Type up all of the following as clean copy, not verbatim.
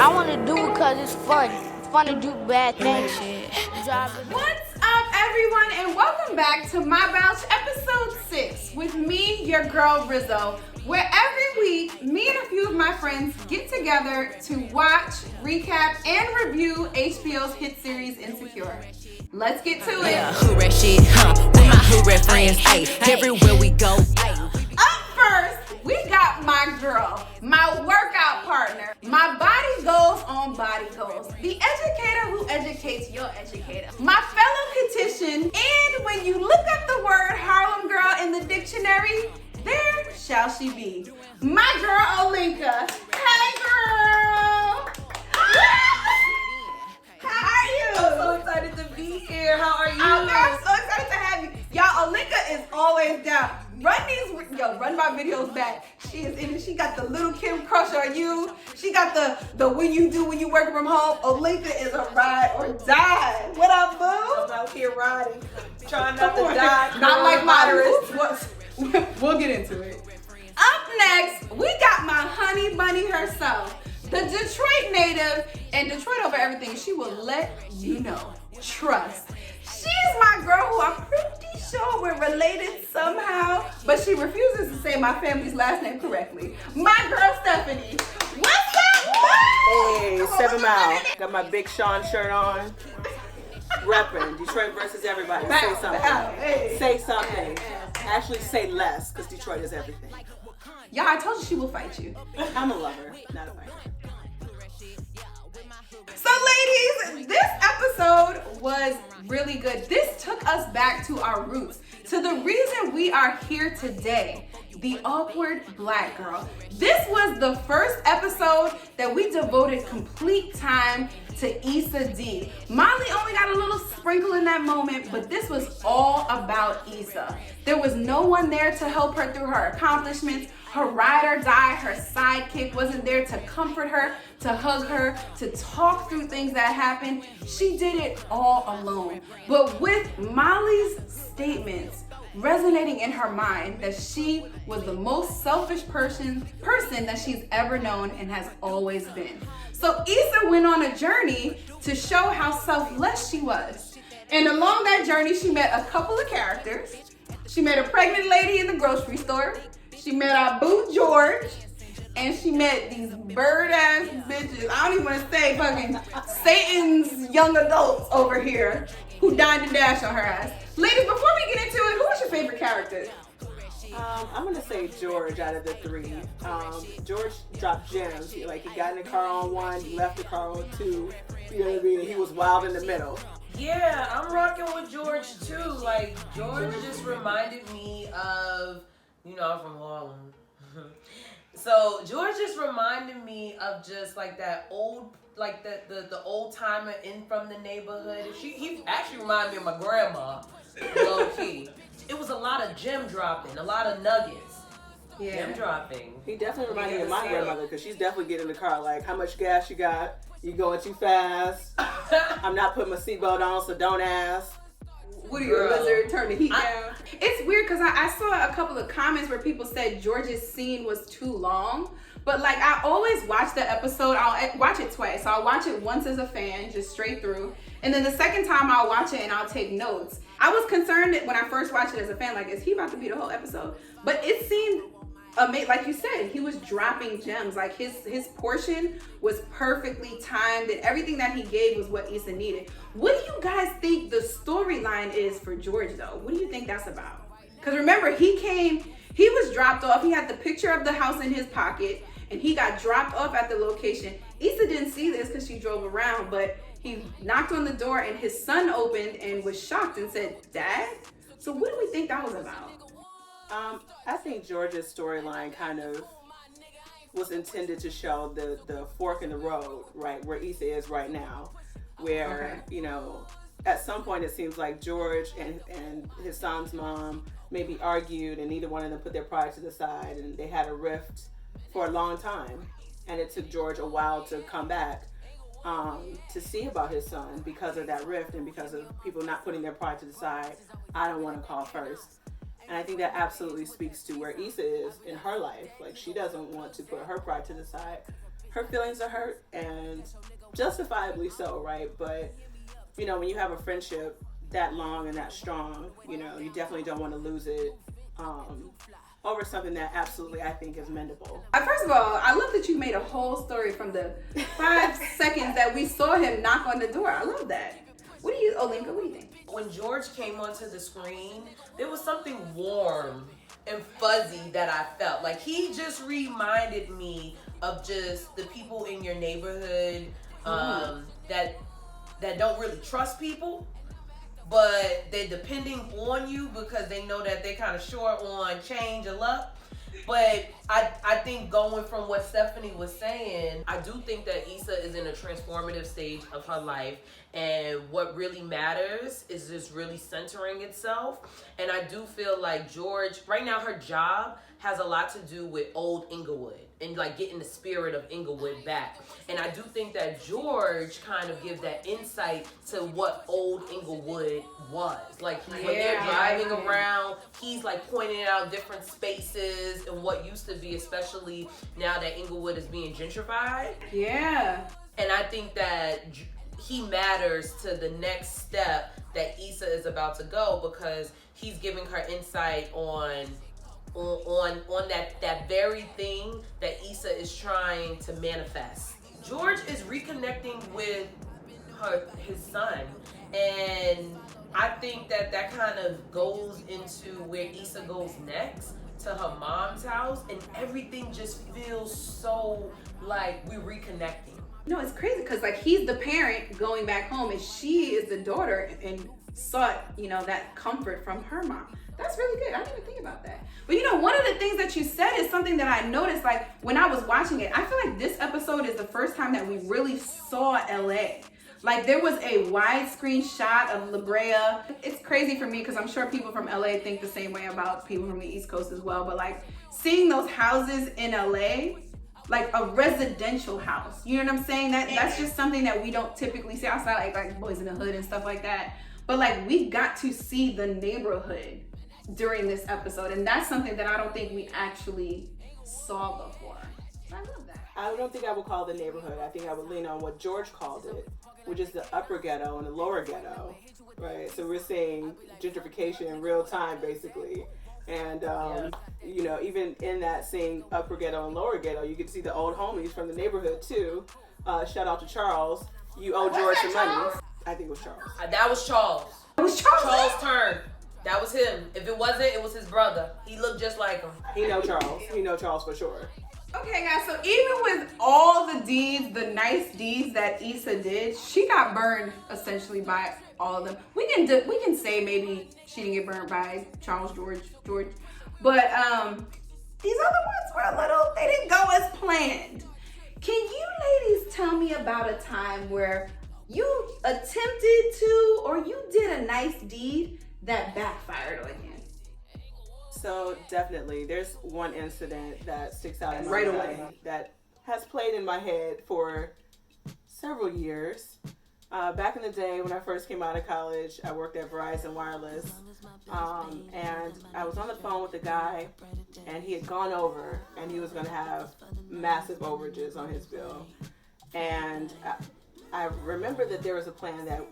I wanna do it cause it's fun. It's fun to do bad things. What's up, everyone, and welcome back to My Bouch episode 6 with me, your girl Rizzo, where every week, me and a few of my friends get together to watch, recap, and review HBO's hit series Insecure. Let's get to it. Yeah, hoorah shit, with my hoorah friends, everywhere we go, Up first, we got my girl, my workout partner, my body goals on body goals, the educator who educates your educator, my fellow petition, and when you look up the word Harlem Girl in the dictionary, there shall she be. My girl, Olinka. Hey, girl. How are you? I'm so excited to be here. How are you? I'm so excited to have you. Y'all, Olinka is always down. Run my videos back. She is in it. She got the little Kim crush on you. She got the when you work from home. Olinka is a ride or die. What up, boo? I'm out here riding, trying not to die. Not like moderates. We'll get into it. Up next, we got my honey bunny herself, the Detroit native, and Detroit over everything. She will let you know. Trust. She's my girl who I'm pretty sure we're related somehow, but she refuses to say my family's last name correctly. My girl Stephanie. What's up? Hey, 7 Mile. Got my Big Sean shirt on. Reppin' Detroit versus everybody. Say something. Hey. Say something. Actually, say less, because Detroit is everything. Y'all, I told you she will fight you. I'm a lover, not a fighter. So ladies, this episode was really good. This took us back to our roots, to the reason we are here today, the awkward black girl. This was the first episode that we devoted complete time to Issa D. Molly only got a little sprinkle in that moment, but this was all about Issa. There was no one there to help her through her accomplishments. Her ride or die, her sidekick wasn't there to comfort her, to hug her, to talk through things that happened. She did it all alone. But with Molly's statements resonating in her mind that she was the most selfish person that she's ever known and has always been. So Issa went on a journey to show how selfless she was. And along that journey, she met a couple of characters. She met a pregnant lady in the grocery store. She met our Bouch George, and she met these bird-ass bitches. I don't even want to say fucking Satan's young adults over here who dined and dashed on her ass. Ladies, before we get into it, who was your favorite character? I'm gonna say George out of the three. George dropped gems. He got in the car on one, he left the car on two. You know what I mean? He was wild in the middle. Yeah, I'm rocking with George too. Like, George just reminded me of, I'm from Harlem. So George just reminded me of just like that old, like the old timer in from the neighborhood. He actually reminded me of my grandma, low key. It was a lot of gem dropping, a lot of nuggets. Yeah. Gem dropping. He definitely reminded me of my grandmother, because she's definitely getting in the car like, how much gas you got? You going too fast? I'm not putting my seatbelt on, so don't ask. What are you, a lizard? Turn the heat down. It's weird because I saw a couple of comments where people said George's scene was too long. But like, I always watch the episode. I'll watch it twice. So I'll watch it once as a fan, just straight through. And then the second time I'll watch it and I'll take notes. I was concerned that when I first watched it as a fan, like, is he about to be the whole episode? But it seemed amazing. Like you said, he was dropping gems. Like his portion was perfectly timed, and everything that he gave was what Issa needed. What do you guys think the storyline is for George, though? What do you think that's about? Because remember, he was dropped off. He had the picture of the house in his pocket, and he got dropped off at the location. Issa didn't see this because she drove around, but he knocked on the door, and his son opened and was shocked and said, "Dad?" So what do we think that was about? I think George's storyline kind of was intended to show the fork in the road, right, where Issa is right now, where, at some point it seems like George and his son's mom maybe argued, and neither one of them put their pride to the side, and they had a rift for a long time, and it took George a while to come back to see about his son because of that rift and because of people not putting their pride to the side. I don't want to call first. And I think that absolutely speaks to where Issa is in her life. Like, she doesn't want to put her pride to the side. her feelings are hurt, and justifiably so, right? But, you know, when you have a friendship that long and that strong, you know, you definitely don't want to lose it over something that absolutely I think is mendable. First of all, I love that you made a whole story from the 5 seconds that we saw him knock on the door. I love that. Olinka, what do you think? When George came onto the screen, there was something warm and fuzzy that I felt. Like, he just reminded me of just the people in your neighborhood that don't really trust people, but they're depending on you because they know that they're kind of short on change or luck. But I think going from what Stephanie was saying, I do think that Issa is in a transformative stage of her life. And what really matters is just really centering itself. And I do feel like George, right now her job has a lot to do with old Inglewood and like getting the spirit of Inglewood back. And I do think that George kind of gives that insight to what old Inglewood was. Like when they're driving around, he's like pointing out different spaces and what used to be, especially now that Inglewood is being gentrified. Yeah. And I think that he matters to the next step that Issa is about to go, because he's giving her insight on that very thing that Issa is trying to manifest. George is reconnecting with his son, and I think that kind of goes into where Issa goes next, to her mom's house, and everything just feels so like we're reconnecting. No, it's crazy because like he's the parent going back home and she is the daughter and sought, you know, that comfort from her mom. That's really good. I didn't even think about that. But you know, one of the things that you said is something that I noticed, like when I was watching it, I feel like this episode is the first time that we really saw LA. Like there was a widescreen shot of La Brea. It's crazy for me because I'm sure people from LA think the same way about people from the East Coast as well. But like seeing those houses in LA, like a residential house, you know what I'm saying? That's just something that we don't typically see outside, like Boys in the Hood and stuff like that. But like we got to see the neighborhood during this episode, and that's something that I don't think we actually saw before. I love that. I don't think I would call it the neighborhood. I think I would lean on what George called it, which is the upper ghetto and the lower ghetto, right? So we're seeing gentrification in real time, basically. And, you know, even in that seeing upper ghetto and lower ghetto, you can see the old homies from the neighborhood, too. Shout out to Charles. You owe George some money. I think it was Charles. That was Charles. It was Charles. Charles turned. That was him. If it wasn't, it was his brother. He looked just like him. He know Charles. He know Charles for sure. Okay, guys, so even with all the deeds, the nice deeds that Issa did, she got burned essentially by all of them. We can say maybe she didn't get burned by Charles George, but these other ones were they didn't go as planned. Can you ladies tell me about a time where you attempted to or you did a nice deed that backfired on you? So definitely, there's one incident that sticks out in my Right mind away. that has played in my head for several years. Back in the day when I first came out of college, I worked at Verizon Wireless, and I was on the phone with a guy, and he had gone over, and he was going to have massive overages on his bill. And I remember that there was a plan that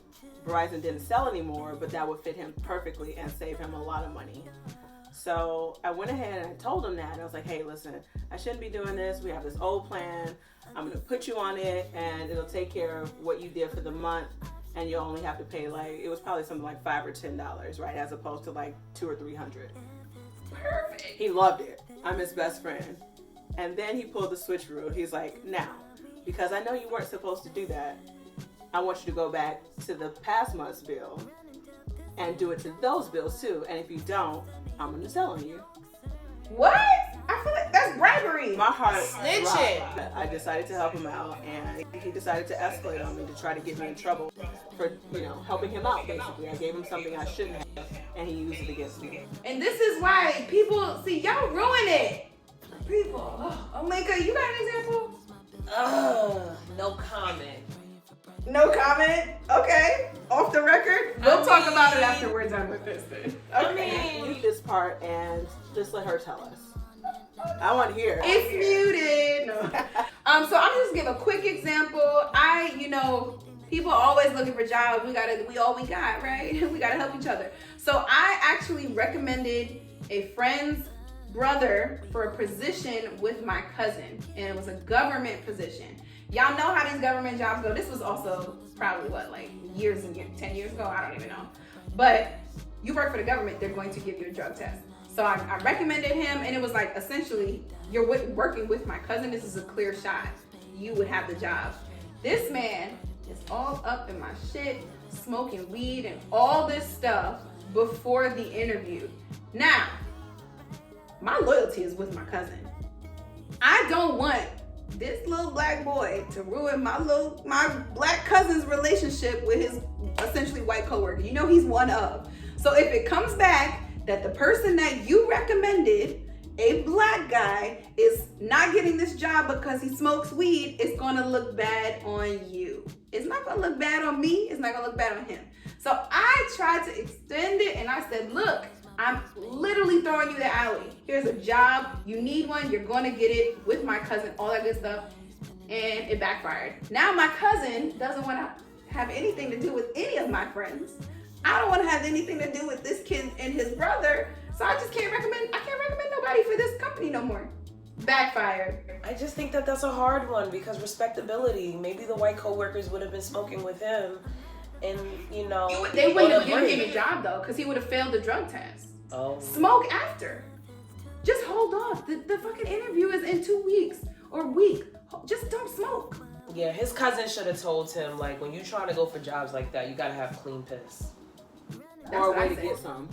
Verizon didn't sell anymore, but that would fit him perfectly and save him a lot of money. So I went ahead and I told him that. I was like, hey, listen, I shouldn't be doing this. We have this old plan. I'm going to put you on it, and it'll take care of what you did for the month, and you'll only have to pay it was probably something like $5 or $10, right, as opposed to like $200 or $300. Perfect. He loved it. I'm his best friend. And then he pulled the switcheroo. He's like, now, because I know you weren't supposed to do that, I want you to go back to the past month's bill and do it to those bills too. And if you don't, I'm going to sell on you. What? I feel like that's bribery. My heart Snitching. dropped. I decided to help him out, and he decided to escalate on me to try to get me in trouble for, helping him out, basically. I gave him something I shouldn't have, and he used it against me. And this is why people, see, y'all ruin it. People. Oh, Mika, you got an example? No comment. No comment? Okay. Off the record? We'll talk about it after we're done with this then. Okay. Leave this part and just let her tell us. I want to hear. It's muted. No. So I'm just give a quick example. People are always looking for jobs. We all we got, right? We gotta help each other. So I actually recommended a friend's brother for a position with my cousin, and it was a government position. Y'all know how these government jobs go. This was also probably years and years, 10 years ago. I don't even know. But you work for the government, they're going to give you a drug test. So I recommended him, and it was like, essentially, you're working with my cousin. This is a clear shot. You would have the job. This man is all up in my shit, smoking weed and all this stuff before the interview. Now, my loyalty is with my cousin. I don't want this little black boy to ruin my black cousin's relationship with his essentially white coworker. He's one of. So if it comes back that the person that you recommended, a black guy, is not getting this job because he smokes weed, it's gonna look bad on you. It's not gonna look bad on me, it's not gonna look bad on him. So I tried to extend it, and I said, look, I'm literally throwing you the alley. Here's a job, you need one, you're gonna get it with my cousin, all that good stuff. And it backfired. Now my cousin doesn't wanna have anything to do with any of my friends. I don't want to have anything to do with this kid and his brother, so I can't recommend nobody for this company no more. Backfired. I just think that that's a hard one because respectability. Maybe the white coworkers would have been smoking with him, and they wouldn't have given him a job though, because he would have failed the drug test. Oh. Smoke after. Just hold off. The fucking interview is in 2 weeks or a week. Just don't smoke. Yeah, his cousin should have told him, like, when you try to go for jobs like that, you gotta have clean piss. Or a way to get some.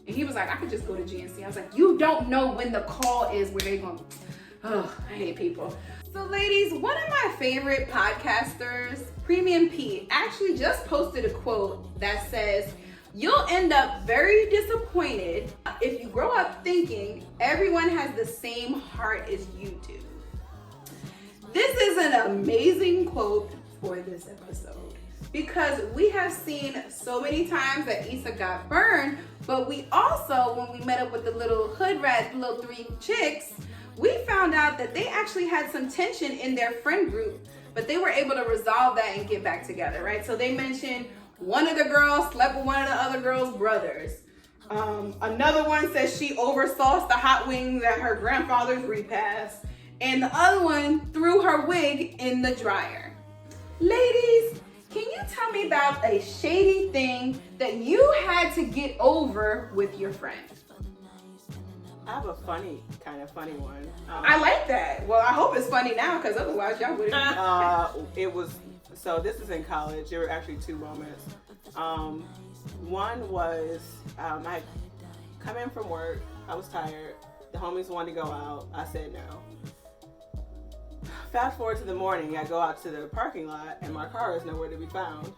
And he was like, I could just go to GNC. I was like, you don't know when the call is where they're going, oh, I hate people. So ladies, one of my favorite podcasters, Premium P, actually just posted a quote that says, you'll end up very disappointed if you grow up thinking everyone has the same heart as you do. This is an amazing quote for this episode, because we have seen so many times that Issa got burned, but we also, when we met up with the little hood rat, little 3 chicks, we found out that they actually had some tension in their friend group, but they were able to resolve that and get back together, right? So they mentioned one of the girls slept with one of the other girl's brothers. Another one says she oversauced the hot wings at her grandfather's repast. And the other one threw her wig in the dryer. Ladies, can you tell me about a shady thing that you had to get over with your friend? I have a funny one. I like that. Well, I hope it's funny now, because otherwise y'all wouldn't. This is in college. There were actually 2 moments. One was, I come in from work. I was tired. The homies wanted to go out. I said no. Fast forward to the morning, I go out to the parking lot and my car is nowhere to be found.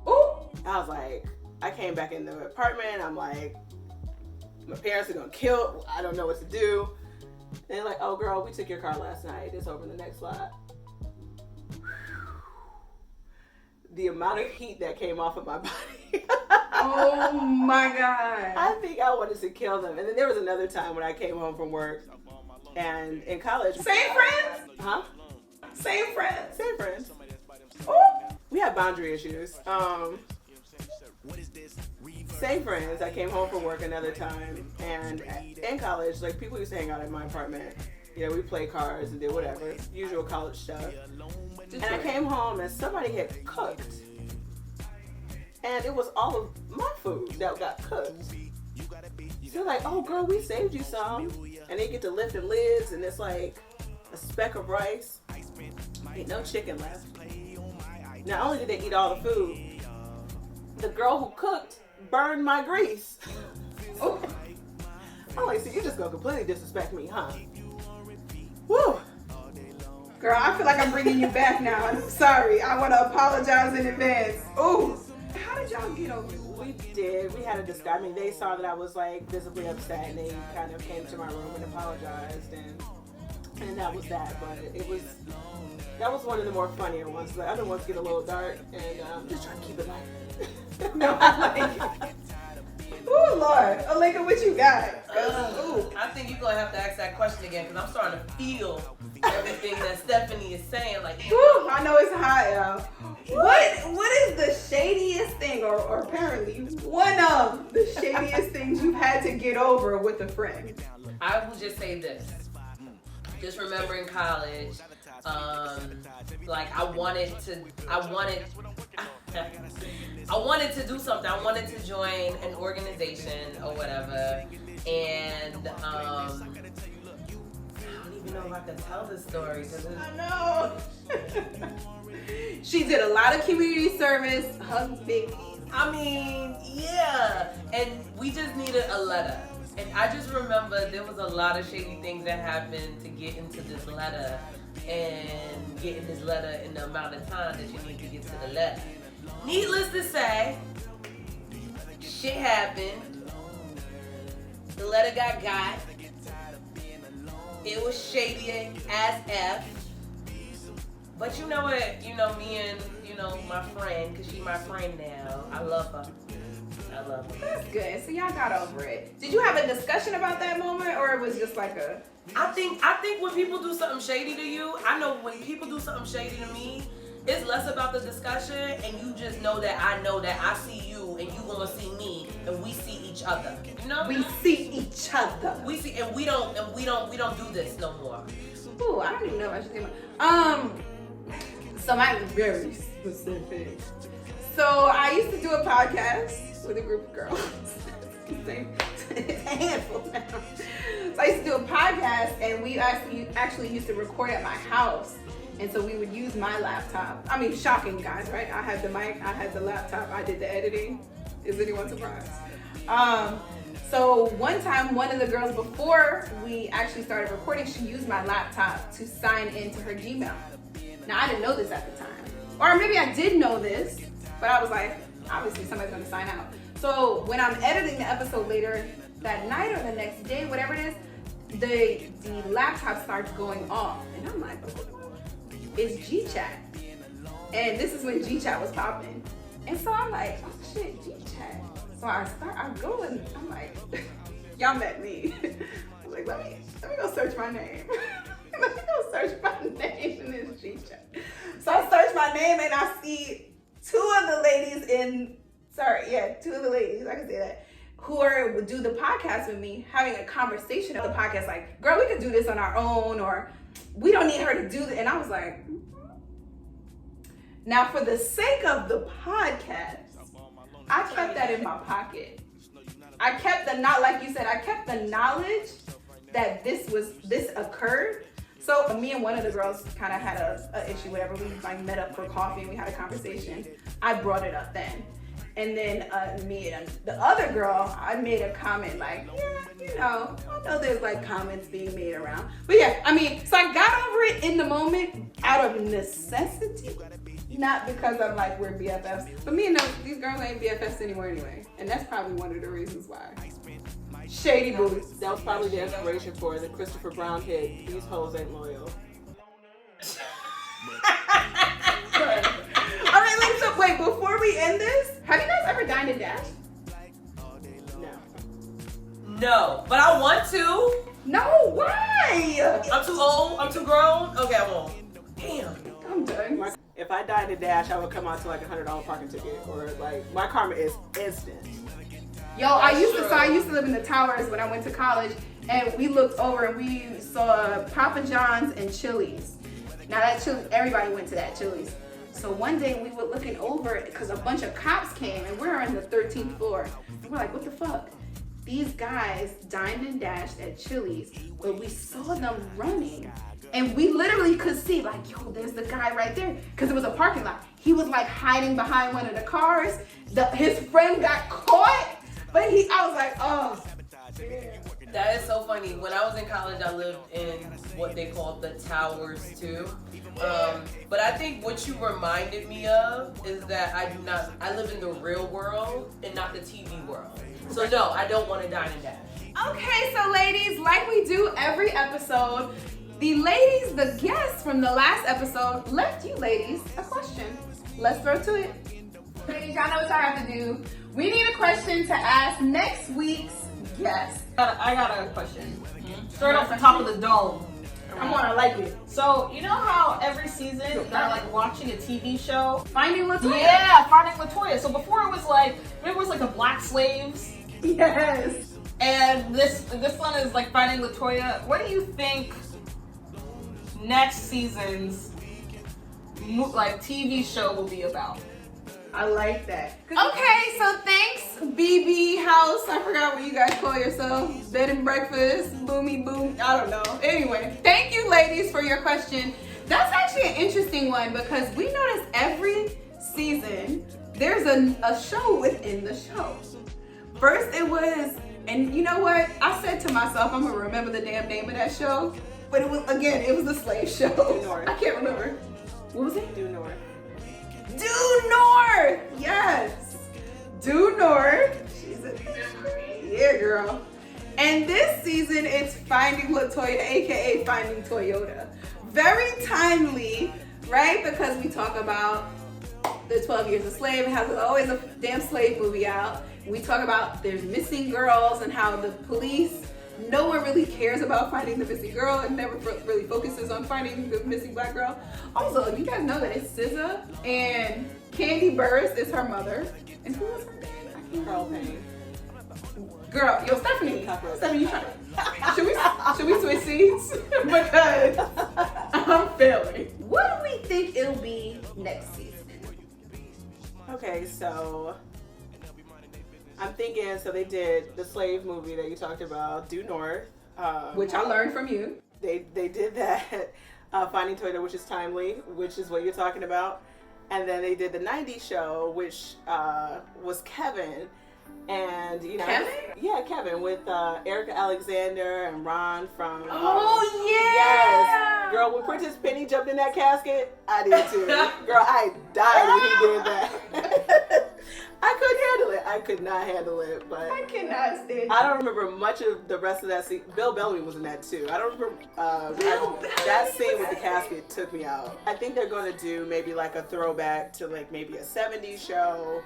Ooh! I was like, I came back in the apartment. I'm like, my parents are gonna kill. I don't know what to do. And they're like, oh girl, we took your car last night. It's over in the next lot. The amount of heat that came off of my body. Oh my God. I think I wanted to kill them. And then there was another time when I came home from work and in college. Same friends? Huh? Same friends. Same friends. Ooh. We had boundary issues. Same friends. I came home from work another time, and in college, like, people used to hang out in my apartment. We played cards and did whatever, usual college stuff. And I came home and somebody had cooked, and it was all of my food that got cooked. So they're like, oh girl, we saved you some. And they get to lift the lids, and it's like a speck of rice. Ain't no chicken left. Not only did they eat all the food, the girl who cooked burned my grease. Oh. I'm like, so you just gonna completely disrespect me, huh? Woo! Girl, I feel like I'm bringing you back now. I'm sorry. I want to apologize in advance. Ooh. How did y'all get over it? We did. We had a discussion. I mean, they saw that I was like visibly upset, and they kind of came to my room and apologized, and that was that. But that was one of the more funnier ones. The other ones get a little dark, and I'm just trying to keep it light. No, I like it. Ooh, Lord. Oleka, what you got? I think you're gonna have to ask that question again because I'm starting to feel everything that Stephanie is saying. Like, Whew, I know it's hot, y'all. What is the shadiest thing, or apparently one of the shadiest things you've had to get over with a friend? I will just say this. Just remember in college, like I wanted to do something. I wanted to join an organization or whatever, and I don't even know if I can tell this story because I know. She did a lot of community service, hugs babies. I mean, yeah, and we just needed a letter. And I just remember there was a lot of shady things that happened to get into this letter and getting this letter in the amount of time that you need to get to the letter. Needless to say, shit happened. The letter got. It was shady as F. But you know what? You know, me and, my friend, because she's my friend now. I love her. That's good. So y'all got over it. Did you have a discussion about that moment, or it was just like a... I think when people do something shady to you, I know when people do something shady to me, it's less about the discussion, and you just know that I see you and you gonna see me, and we see each other. You know? We see each other. We see, and we don't do this no more. Ooh, I don't even know what I should say. So mine is very specific. So I used to do a podcast with a group of girls. It's a handful now. So I used to do a podcast, and we actually used to record at my house. And so we would use my laptop. I mean, shocking, guys, right? I had the mic, I had the laptop, I did the editing. Is anyone surprised? So one time, one of the girls, before we actually started recording, she used my laptop to sign into her Gmail. Now, I didn't know this at the time. Or maybe I did know this, but I was like, obviously somebody's gonna sign out. So when I'm editing the episode later that night or the next day, whatever it is, the laptop starts going off. And I'm like, it's G-Chat. And this is when G-Chat was popping. And so I'm like, oh shit, G-Chat. So I go and I'm like, y'all met me. I was like, let me go search my name. Let me go search my name in this G-Chat. So I search my name and I see two of the ladies, I can say that, who would do the podcast with me, having a conversation of the podcast, like, girl, we could do this on our own, or we don't need her to do that. And I was like, Now for the sake of the podcast, I kept that in my pocket. I kept like you said, I kept the knowledge that this occurred. So me and one of the girls kind of had a issue, whatever. We like met up for coffee and we had a conversation. I brought it up then. And then me and the other girl, I made a comment like, yeah, I know there's like comments being made around. But yeah, I mean, so I got over it in the moment out of necessity, not because I'm like, we're BFFs. But me and these girls ain't BFFs anymore anyway. And that's probably one of the reasons why. Shady boots. That was probably the inspiration for the Christopher Brown hit, These Hoes Ain't Loyal. All right, so wait, before we end this, have you guys ever dined and dashed? No, but I want to. No, why? I'm too old, I'm too grown. Okay, I won't. Damn. I'm done. If I dined and dash, I would come out to like $100 parking ticket, or like my karma is instant. Yo, I used to live in the towers when I went to college, and we looked over and we saw Papa John's and Chili's. Now that Chili's, everybody went to that Chili's. So one day we were looking over because a bunch of cops came and we're on the 13th floor. And we're like, what the fuck? These guys dined and dashed at Chili's, but we saw them running. And we literally could see like, yo, there's the guy right there. Because it was a parking lot. He was like hiding behind one of the cars. His friend got caught. But I was like, oh, yeah. That is so funny. When I was in college, I lived in what they call the towers too. But I think what you reminded me of is that I live in the real world and not the TV world. So no, I don't want to dine and dash. Okay, so ladies, like we do every episode, the guests from the last episode left you ladies a question. Let's throw to it. Ladies, y'all know what y'all have to do. We need a question to ask next week's Yes. I got a question. Straight off the top of the dome. I want to like it. So, you know how every season they're like watching a TV show? Finding Latoya. Yeah, Finding Latoya. So before it was like the black slaves. Yes. And this one is like Finding Latoya. What do you think next season's like TV show will be about? I like that. Okay, so thanks, BB House. I forgot what you guys call yourselves. Bed and breakfast, boomy boom. I don't know. Anyway, thank you, ladies, for your question. That's actually an interesting one because we notice every season there's a show within the show. First it was, and you know what? I said to myself, I'm gonna remember the damn name of that show. But it was a slave show. Due North. I can't remember. What was it? Due North. Due North! Yes! Due North. She's a yeah, girl. And this season it's Finding Latoya, aka Finding Toyota. Very timely, right? Because we talk about the 12 Years a Slave. It has always a damn slave movie out. We talk about there's missing girls and how the police, no one really cares about finding the missing girl and never really focuses on finding the missing black girl. Also, you guys know that it's SZA and Candy Burris is her mother. And who was her dad? Pearl Payne. Girl, yo, Stephanie, you trying to, should we switch seats? Because I'm failing. What do we think it'll be next season? Okay, so I'm thinking, so they did the slave movie that you talked about, Due North. Which I learned from you. They did that, Finding Toyota, which is timely, which is what you're talking about. And then they did the 90s show, which was Kevin. And, you know. Kevin? Yeah, Kevin, with Erica Alexander and Ron from. Oh, yeah! Yes. Girl, when Princess Penny jumped in that casket, I did too. Girl, I died when he did that. I couldn't handle it. I could not handle it, but I cannot stand I don't remember much of the rest of that scene. Bill Bellamy was in that too. I don't remember that scene with the casket took me out. I think they're going to do maybe like a throwback to like maybe a 70s show,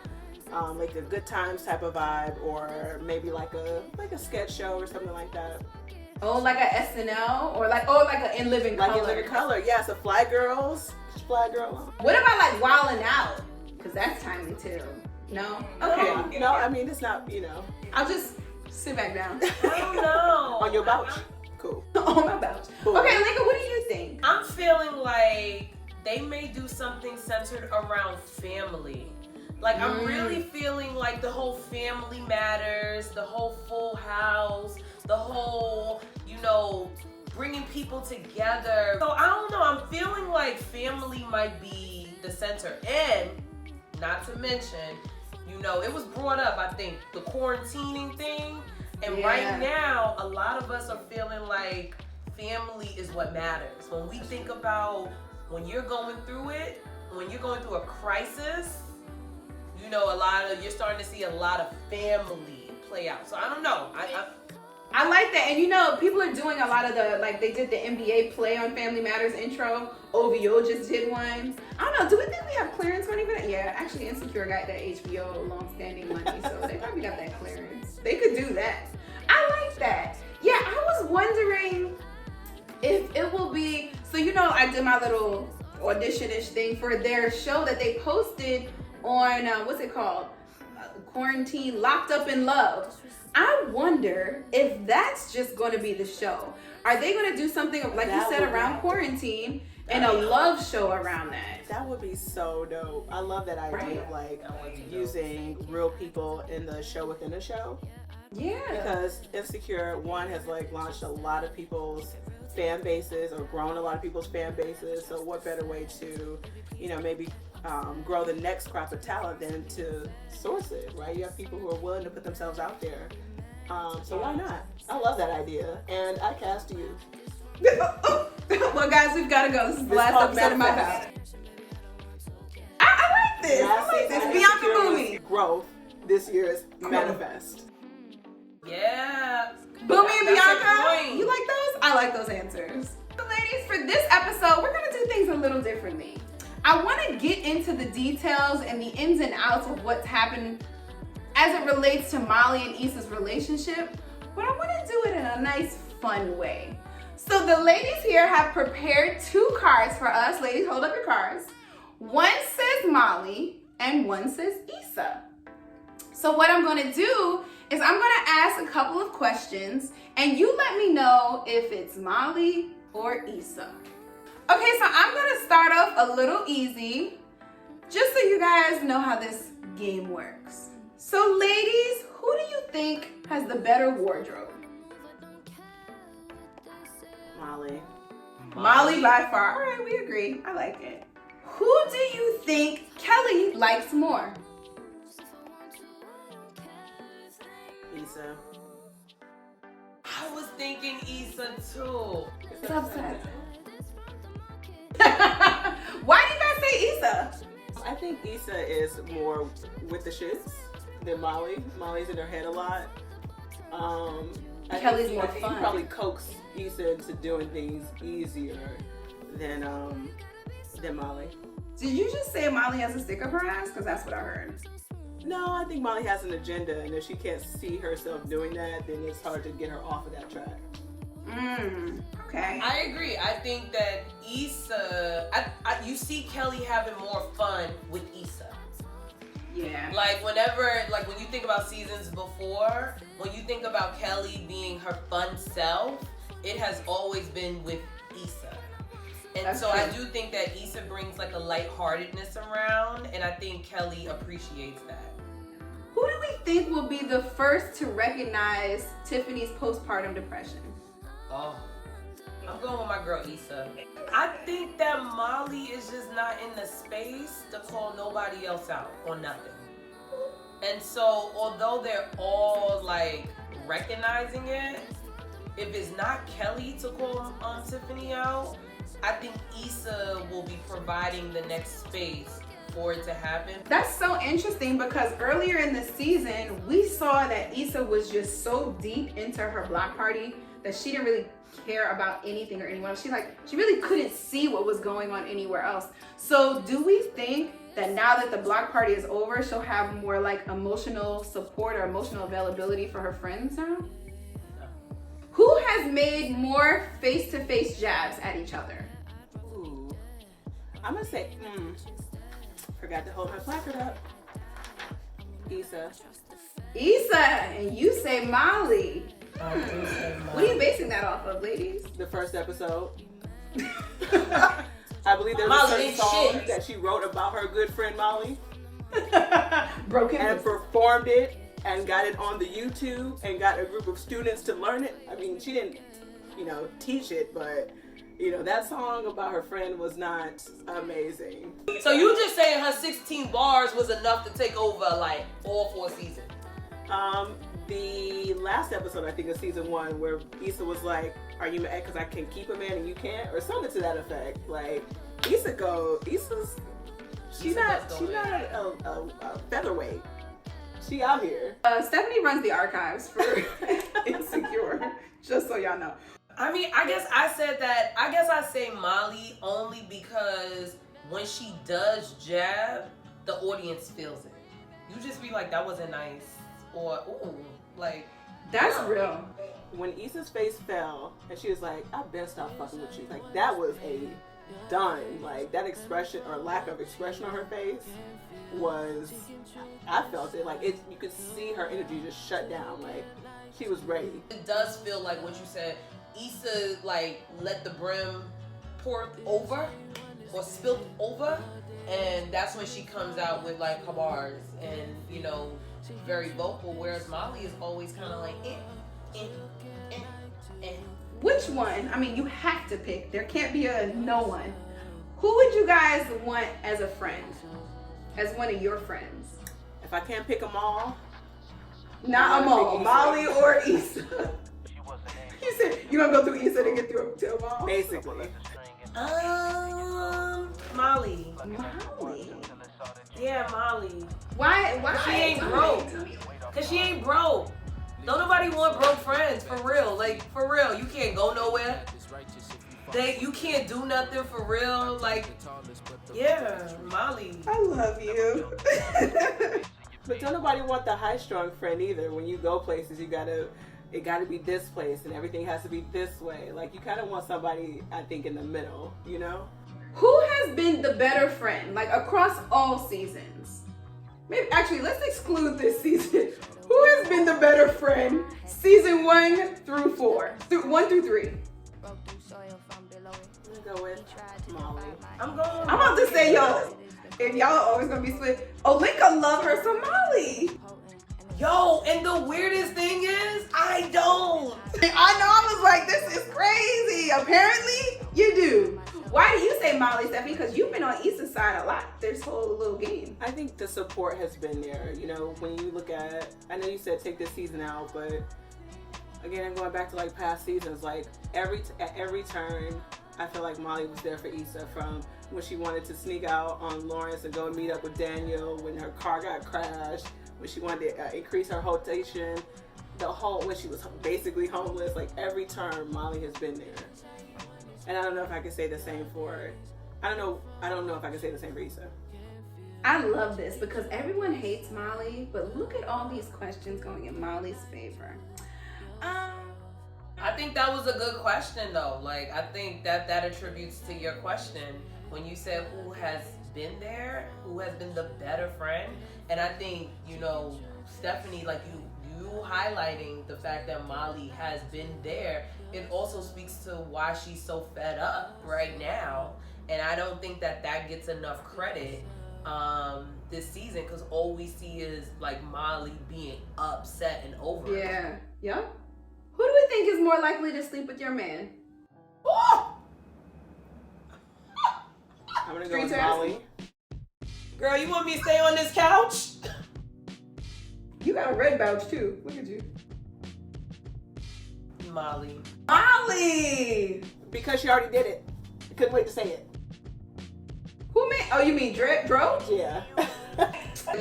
like a Good Times type of vibe, or maybe like a sketch show or something like that. Oh, like a SNL or like a In Living Color. Like In Living Color, yeah. So Fly Girls. What about like Wildin' Out? Because that's timely too. No? Okay. No, I mean it's not. You know. I'll just sit back down. I don't know. On your Bouch. Cool. On my Bouch. Cool. Okay, Linka, what do you think? I'm feeling like they may do something centered around family. Like I'm really feeling like the whole Family Matters, the whole Full House, the whole, bringing people together. So I don't know, I'm feeling like family might be the center. And not to mention, it was brought up, I think, the quarantining thing. And right now, a lot of us are feeling like family is what matters. When we think about when you're going through it, when you're going through a crisis, you're starting to see a lot of family play out. So I don't know. I like that. And people are doing a lot of they did the NBA play on Family Matters intro. OVO just did one. I don't know, do we think we have clearance money for that? Yeah, actually Insecure got that HBO long-standing money, so they probably got that clearance. They could do that. I like that. Yeah, I was wondering if it will be, so I did my little audition-ish thing for their show that they posted on, what's it called? Quarantine Locked Up in Love. I wonder if that's just going to be the show. Are they going to do something like you said around quarantine and a love show around that? That would be so dope. I love that idea of using real people in the show within a show. Yeah. Because Insecure, one, has launched a lot of people's fan bases or grown a lot of people's fan bases. So what better way to, maybe grow the next crop of talent than to source it, right? You have people who are willing to put themselves out there. So why not? I love that idea. And I cast you. Well, guys, we've got to go. This is the last episode of my house. I like this. It's Bianca Boomy. Growth this year is Manifest. Yeah. Boomy and That's Bianca. You like those? I like those answers. So ladies, for this episode, we're going to do things a little differently. I want to get into the details and the ins and outs of what's happened as it relates to Molly and Issa's relationship. but I want to do it in a nice, fun way. So the ladies here have prepared 2 cards for us. Ladies, hold up your cards. One says Molly and one says Issa. So what I'm going to do is I'm going to ask a couple of questions and you let me know if it's Molly or Issa. Okay, so I'm going to start off a little easy just so you guys know how this game works. So ladies, who do you think has the better wardrobe? Molly. Molly by far. All right, we agree. I like it. Who do you think Kelly likes more? Issa. I was thinking Issa too. It's upset. Why do you guys say Issa? I think Issa is more with the shits than Molly. Molly's in her head a lot. Kelly's more I think fun. you probably coax Issa into doing things easier than Molly. Did you just say Molly has a stick up her ass? Because that's what I heard. No, I think Molly has an agenda, and if she can't see herself doing that, then it's hard to get her off of that track. Okay. I agree. I think that Issa, you see Kelly having more fun with Issa. Yeah. Like whenever, like when you think about seasons before, when you think about Kelly being her fun self, it has always been with Issa. And That's so true. I do think that Issa brings like a lightheartedness around, and I think Kelly appreciates that. Who do we think will be the first to recognize Tiffany's postpartum depression? Oh, I'm going with my girl Issa. I think that Molly is just not in the space to call nobody else out on nothing. And so, although they're all like recognizing it, if it's not Kelly to call Tiffany out, I think Issa will be providing the next space for it to happen. That's so interesting because earlier in the season, we saw that Issa was just so deep into her block party that she didn't really care about anything or anyone else. She really couldn't see what was going on anywhere else. So do we think that now that the block party is over, she'll have more like emotional support or emotional availability for her friends now? Who has made more face-to-face jabs at each other? Ooh. I'm gonna say, forgot to hold my placard up. Issa. Issa, and you say Molly. What are you basing that off of, ladies? The first episode. I believe there's Molly a certain ain't song shit. that she wrote about her good friend Molly Broken. and performed it and got it on the YouTube and got a group of students to learn it. I mean, she didn't, teach it, but that song about her friend was not amazing. So you just saying her 16 bars was enough to take over like all 4 seasons? The last episode, I think, of season 1, where Issa was like, "Are you mad because I can keep a man and you can't?" or something to that effect. Like, she's not a featherweight. She out here. Stephanie runs the archives for Insecure, just so y'all know. I mean, I guess I say Molly only because when she does jab, the audience feels it. You just be like, that wasn't nice. Or, ooh, like. That's real. When Issa's face fell and she was like, "I've been stopped fucking with you," like that was a done. Like that expression or lack of expression on her face was, I felt it. Like you could see her energy just shut down. Like she was ready. It does feel like what you said. Issa like let the brim pour over or spilt over, and that's when she comes out with like her bars and very vocal. Whereas Molly is always kind of like Which one? I mean, you have to pick. There can't be a no one. Who would you guys want as a friend? As one of your friends? If I can't pick them all, Not I'm gonna Amal, pick Molly or Issa. You said you gonna go through Issa to get through to Amal? basically. Molly. Molly. Yeah, Molly. Why? She ain't broke. Cause she ain't broke. Don't nobody want broke friends, for real. Like, for real. You can't go nowhere. You can't do nothing, for real. Like, yeah, Molly. I love you. But don't nobody want the high-strung friend either. When you go places, you gotta it got to be this place and everything has to be this way. Like, you kind of want somebody, I think, in the middle, you know? Who has been the better friend, like across all seasons? Maybe actually, let's exclude this season. Who has been the better friend, season 1 through 4, 1 through 3? I'm gonna go with Molly. I'm going. I'm about to say, yo, if y'all are always gonna be split, Olinka love her some Molly. Yo, and the weirdest thing is, I don't. I know, I was like, this is crazy. Apparently, you do. Why do you say Molly, Stephanie? Because you've been on Issa's side a lot this whole little game. I think the support has been there. You know, when you look at, I know you said take this season out, but again, I'm going back to like past seasons. Like at every turn, I feel like Molly was there for Issa, from when she wanted to sneak out on Lawrence and go and meet up with Daniel when her car got crashed, when she wanted to increase her rotation, when she was basically homeless. Like every turn, Molly has been there. And I don't know if I can say the same for, I don't know if I can say the same for Issa. I love this because everyone hates Molly, but look at all these questions going in Molly's favor. I think that was a good question though. Like, I think that attributes to your question when you said who has been there, who has been the better friend. And I think, you know, Stephanie, like you highlighting the fact that Molly has been there, it also speaks to why she's so fed up right now. And I don't think that gets enough credit this season, because all we see is like Molly being upset and over it. Yeah. Yep. Who do we think is more likely to sleep with your man? Oh! I'm gonna go with Molly. Girl, you want me to stay on this couch? You got a red Bouch too. Look at you. Molly. Molly! Because she already did it. I couldn't wait to say it. Who made? Oh, you mean Dro? Yeah.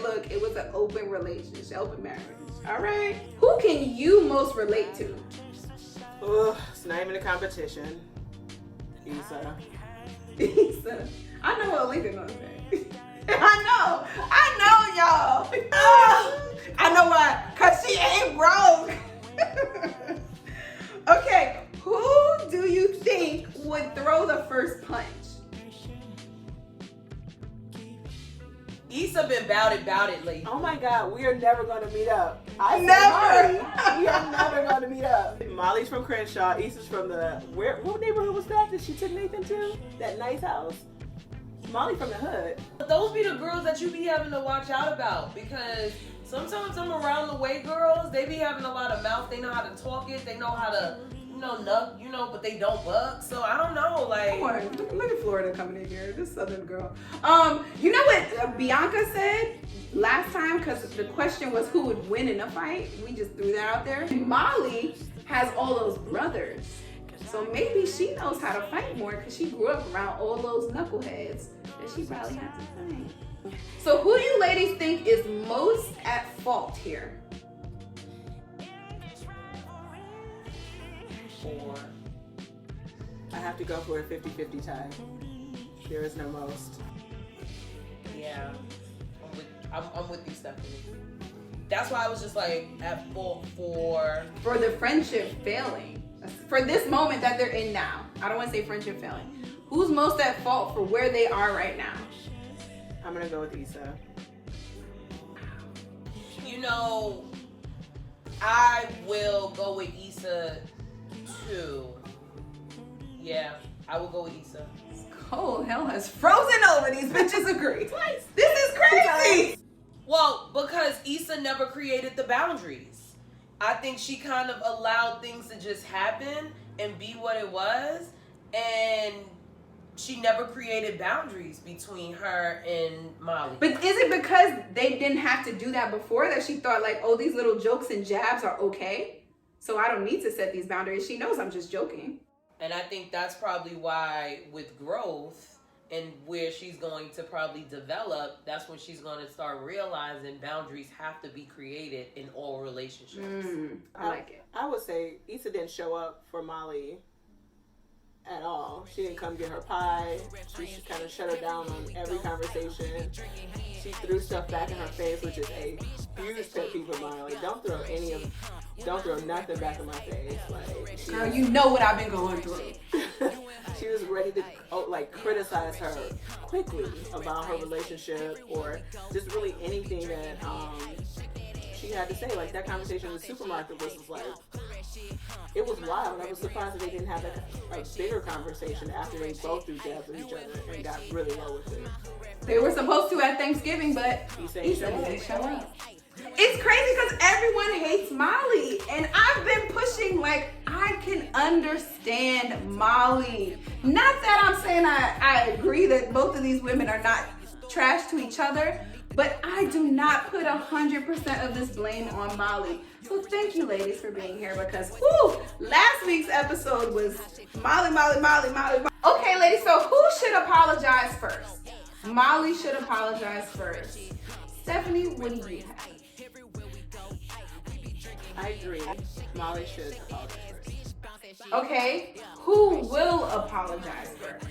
Look, it was an open relationship, open marriage. All right. Who can you most relate to? Ugh, it's not even a competition. Issa. Issa. I know what Lincoln gonna say. I know, y'all. I know why. Cause she ain't broke. Okay, who do you think would throw the first punch? Issa been bout it lately. Oh my God, we are never going to meet up. Never. We are never going to meet up. Molly's from Crenshaw. Issa's from what neighborhood was that she took Nathan to? That nice house. Molly from the hood. But those be the girls that you be having to watch out about, because sometimes them around the way girls, they be having a lot of mouth. They know how to talk it. They know how to, nut, but they don't bug. So I don't know, like. Come on, look at Florida coming in here. This Southern girl. You know what Bianca said last time? Because the question was who would win in a fight. We just threw that out there. Molly has all those brothers. So maybe she knows how to fight more because she grew up around all those knuckleheads that she probably had to fight. So who do you ladies think is most at fault here? 4. I have to go for a 50-50 tie. There is no most. Yeah, I'm with you, Stephanie. That's why I was just like at fault for the friendship failing. For this moment that they're in now. I don't want to say friendship failing. Who's most at fault for where they are right now? I'm gonna go with Issa. I will go with Issa too. Yeah, I will go with Issa. Cold hell has frozen over. These bitches agree. This is crazy. Well, because Issa never created the boundaries. I think she kind of allowed things to just happen and be what it was, and she never created boundaries between her and Molly. But is it because they didn't have to do that before that she thought like, oh, these little jokes and jabs are okay, so I don't need to set these boundaries? She knows I'm just joking. And I think that's probably why with growth and where she's going to probably develop, that's when she's going to start realizing boundaries have to be created in all relationships. I like it. I would say Issa didn't show up for Molly at all. She didn't come get her pie. She kind of shut her down on every conversation. she threw stuff back in her face, which is a huge pet peeve of mine. Like, don't throw nothing back in my face. Like, Girl, you know what I've been going through. she was ready to criticize her quickly about her relationship or just really anything that she had to say. Like, that conversation in the supermarket was like, it was wild. I was surprised that they didn't have a bigger conversation after they both threw jabs at each other and got really low with it. They were supposed to at Thanksgiving, but Issa didn't show up. It's crazy because everyone hates Molly, and I've been pushing, like, I can understand Molly. Not that I'm saying I agree that both of these women are not trash to each other, but I do not put 100% of this blame on Molly. So thank you, ladies, for being here, because last week's episode was Molly. Okay, ladies, so who should apologize first? Molly should apologize first. Stephanie, what do you have? I agree. Molly should apologize first. Okay, who will apologize first?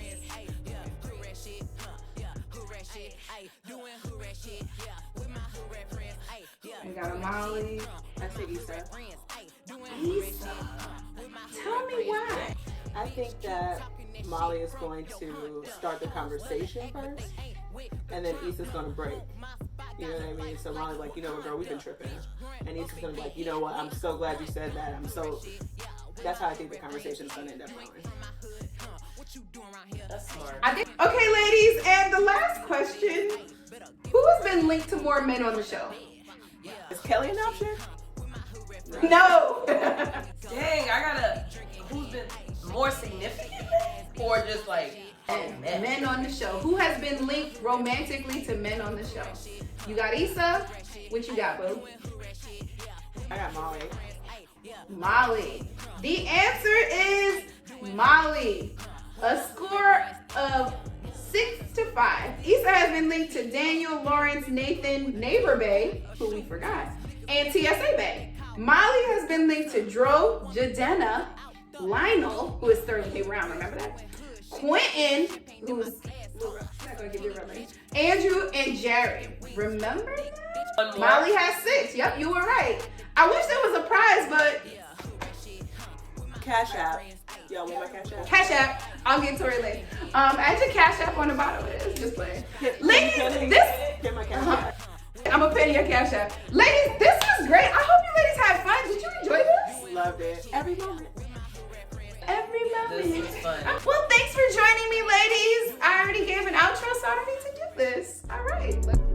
We got a Molly. I say Issa. Issa. Tell me why. I think that Molly is going to start the conversation first, and then Issa's going to break. You know what I mean? So Molly's like, you know what, girl, we've been tripping. And Issa's going to be like, you know what, I'm so glad you said that. That's how I think the conversation is going to end up going. That's smart. Okay, ladies, and the last question. Who has been linked to more men on the show? Is Kelly an option? No. Dang, who's been more significant or just like men on the show. Who has been linked romantically to men on the show? You got Issa. What you got, boo? I got Molly. Molly. The answer is Molly. A score of 6-5. Issa has been linked to Daniel, Lawrence, Nathan, Neighbor Bay, who we forgot, and TSA Bay. Molly has been linked to Dro, Jadena, Lionel, who is Sterling K. Brown, remember that? Quentin, who is not gonna give you a real name, Andrew, and Jerry. Remember that? Molly has 6. Yep, you were right. I wish there was a prize, but Cash App. Y'all want my Cash App? Cash App. I'll get Tori later. Add your Cash App on the bottom of this. Just playing. Ladies, Get my Cash App. I'm gonna pay your Cash App. Ladies, this was great. I hope you ladies had fun. Did you enjoy this? Loved it. Every moment. Every moment. This was fun. Well, thanks for joining me, ladies. I already gave an outro, so I don't need to do this. All right.